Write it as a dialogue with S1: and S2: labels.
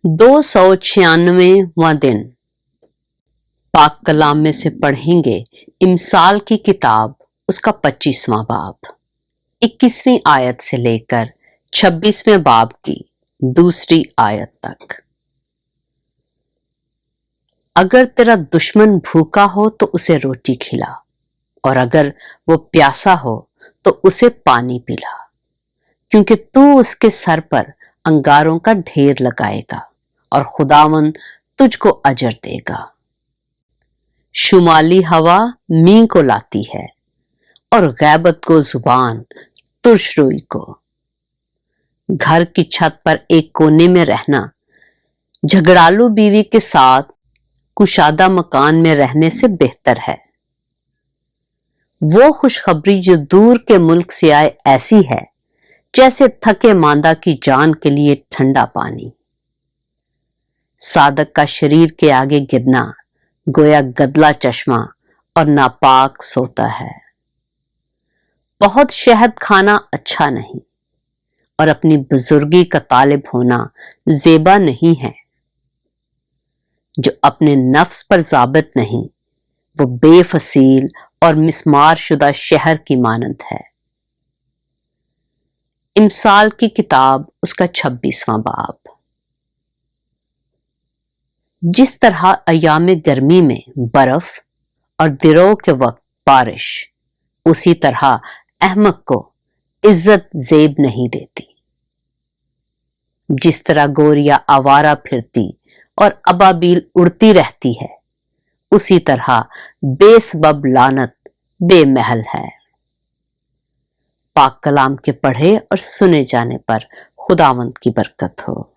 S1: 296वां दिन पाक कलाम में से पढ़ेंगे इमसाल की किताब, उसका 25वां बाब, 21वीं आयत से लेकर 26वें बाब की दूसरी आयत तक। अगर तेरा दुश्मन भूखा हो तो उसे रोटी खिला, और अगर वो प्यासा हो तो उसे पानी पिला, क्योंकि तू उसके सर पर अंगारों का ढेर लगाएगा और खुदावंद तुझको अजर देगा। शुमाली हवा मींह को लाती है और गैबत को जुबान तुर्शरोई को। घर की छत पर एक कोने में रहना झगड़ालू बीवी के साथ कुशादा मकान में रहने से बेहतर है। वो खुशखबरी जो दूर के मुल्क से आए ऐसी है जैसे थके मांदा की जान के लिए ठंडा पानी। सादक का शरीर के आगे गिरना गोया गदला चश्मा और नापाक सोता है। बहुत शहद खाना अच्छा नहीं और अपनी बुजुर्गी का तालिब होना जेबा नहीं है। जो अपने नफ्स पर जाबित नहीं, वो बेफसील और मिस्मार शुदा शहर की मानंद है। इमसाल की किताब, उसका 26वां बाब। जिस तरह अयाम गर्मी में बर्फ और दिरों के वक्त बारिश, उसी तरह अहमक को इज्जत जेब नहीं देती। जिस तरह गोरिया आवारा फिरती और अबाबील उड़ती रहती है, उसी तरह बेसबब लानत बेमहल है। पाक कलाम के पढ़े और सुने जाने पर खुदावंद की बरकत हो।